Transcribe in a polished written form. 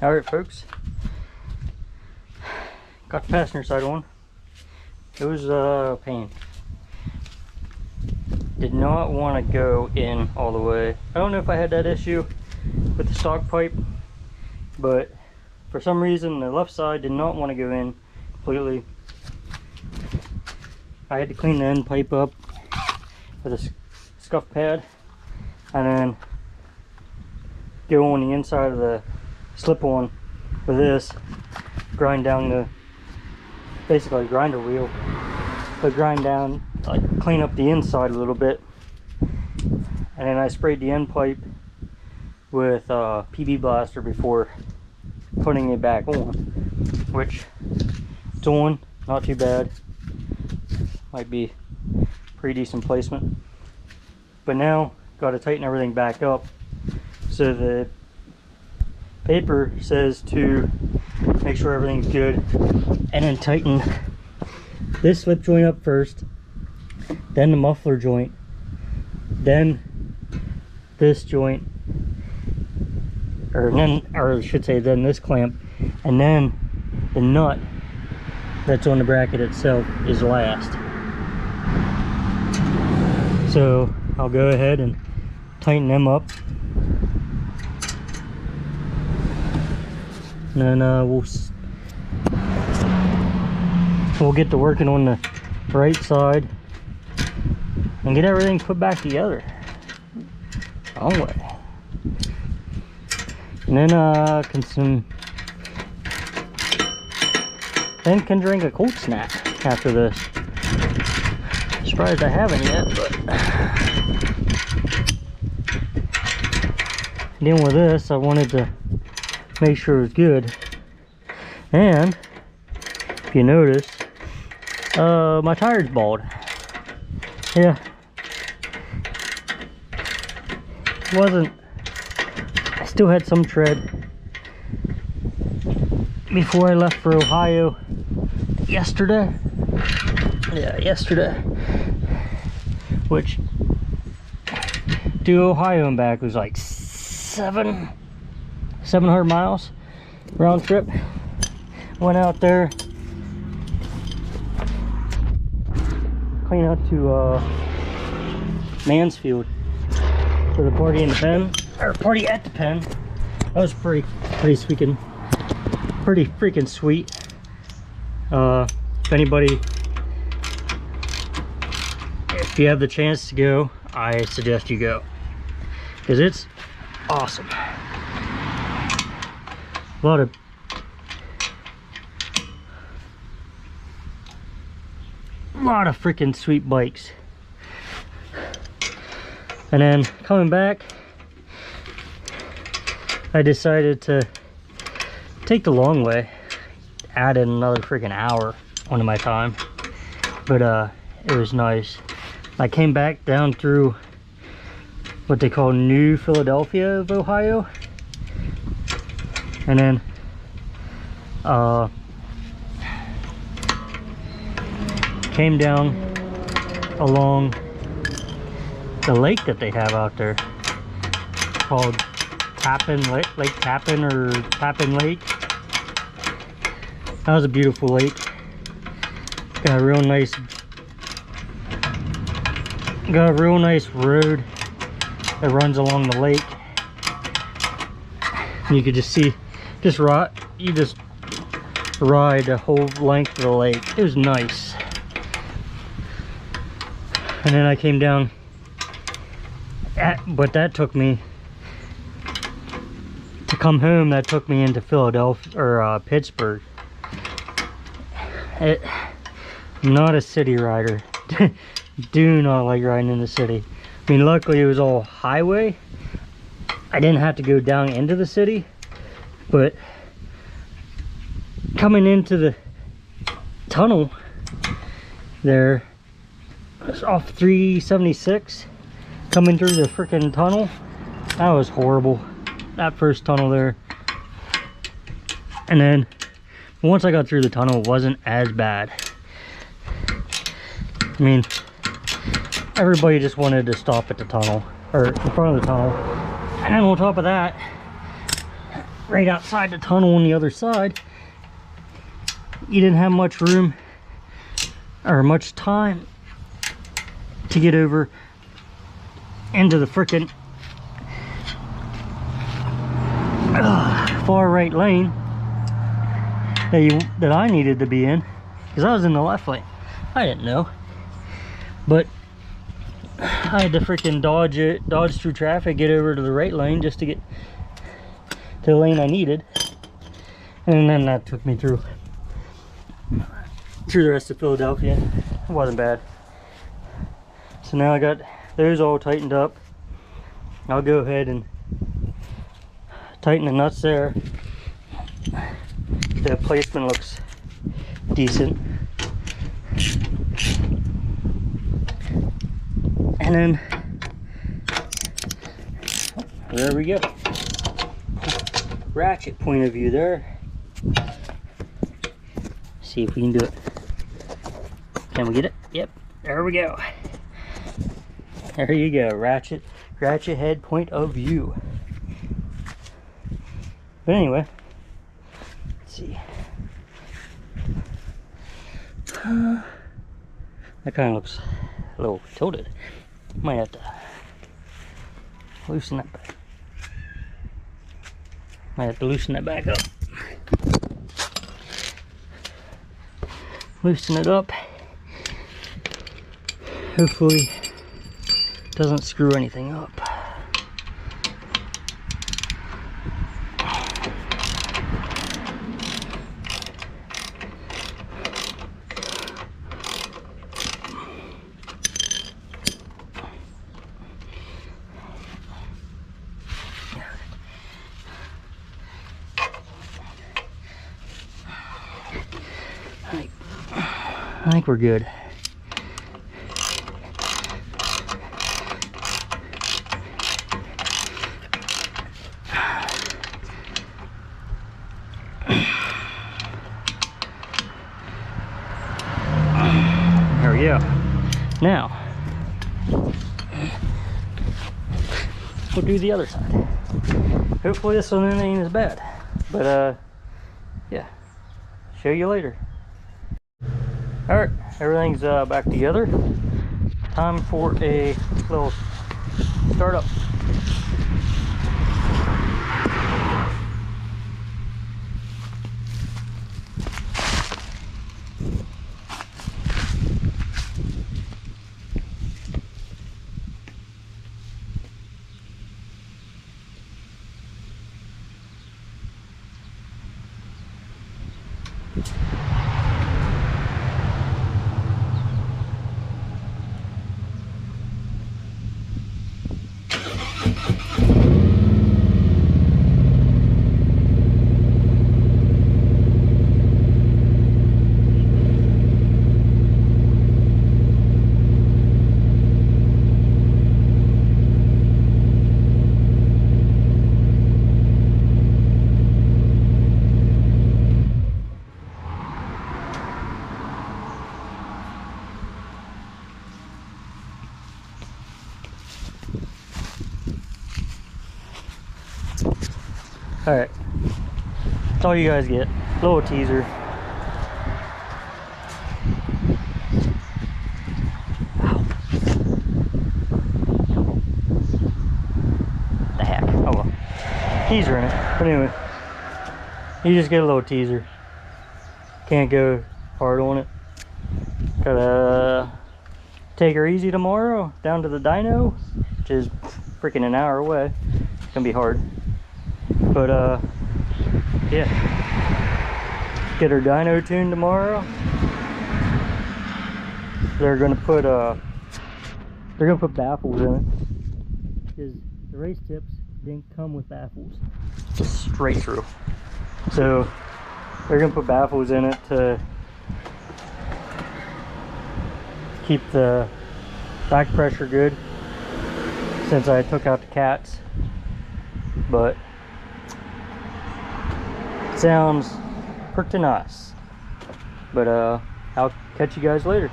Alright folks, got the passenger side on. It was a pain. Did not want to go in all the way. I don't know if I had that issue with the stock pipe, but for some reason the left side did not want to go in completely. I had to clean the end pipe up with a scuff pad and then go on the inside of the slip-on with this, grind down the, basically grinder wheel, but grind down, like clean up the inside a little bit, and then I sprayed the end pipe with PB Blaster before putting it back on, which it's on, not too bad, might be pretty decent placement, but now got to tighten everything back up. So the paper says to make sure everything's good and then tighten this slip joint up first, then the muffler joint, then this joint, or I should say then this clamp, and then the nut that's on the bracket itself is last. So I'll go ahead and tighten them up, and then we'll get to working on the right side and get everything put back together. All right. And then can drink a cold snack after this. Surprised I haven't yet, but dealing with this, I wanted to make sure it was good. And if you notice, my tire's bald. Yeah, wasn't, I still had some tread before I left for Ohio yesterday. Yeah, yesterday, which to Ohio and back was like 700 miles round trip. Went out there, clean out to Mansfield for the party in the pen, or party at the pen. That was pretty freaking sweet. If you have the chance to go, I suggest you go, because it's awesome. A lot of freaking sweet bikes. And then coming back, I decided to take the long way, add in another freaking hour onto my time, but it was nice. I came back down through what they call New Philadelphia of Ohio, and then came down along the lake that they have out there called Tappan Lake, Lake Tappan, or Tappan Lake. That was a beautiful lake. Got a real nice road that runs along the lake. You could just see, you just ride the whole length of the lake. It was nice. And then I came down, but that took me, to come home, that took me into Philadelphia, or Pittsburgh. I'm not a city rider. Do not like riding in the city. I mean, luckily it was all highway. I didn't have to go down into the city, but coming into the tunnel there, it's off 376, coming through the freaking tunnel, that was horrible. That first tunnel there. And then once I got through the tunnel, it wasn't as bad. I mean, everybody just wanted to stop at the tunnel, or in front of the tunnel. And then on top of that, right outside the tunnel on the other side, you didn't have much room or much time to get over into the frickin' far right lane that I needed to be in, because I was in the left lane. I didn't know, but I had to freaking dodge through traffic, get over to the right lane just to get to the lane I needed, and then that took me through the rest of Philadelphia. It wasn't bad. So now I got those all tightened up. I'll go ahead and tighten the nuts there. The placement looks decent. And then there we go. Ratchet point of view there. See if we can do it. Can we get it? Yep, there we go. There you go, ratchet head point of view. But anyway, let's see. That kind of looks a little tilted. Might have to loosen that back. Might have to loosen that back up. Loosen it up. Hopefully doesn't screw anything up. I think we're good. There we go. Now, we'll do the other side. Hopefully this one ain't as bad. But yeah, show you later. Alright, everything's back together. Time for a little startup. Alright, that's all you guys get. Little teaser. Ow. The heck? Oh well. Teaser in it. But anyway, you just get a little teaser. Can't go hard on it. Gotta take her easy tomorrow down to the dyno, which is freaking an hour away. It's gonna be hard. But yeah, get her dyno tuned tomorrow. They're gonna put baffles in it, because the race tips didn't come with baffles, just straight through. So they're gonna put baffles in it to keep the back pressure good, since I took out the cats. But sounds pretty nice. But I'll catch you guys later.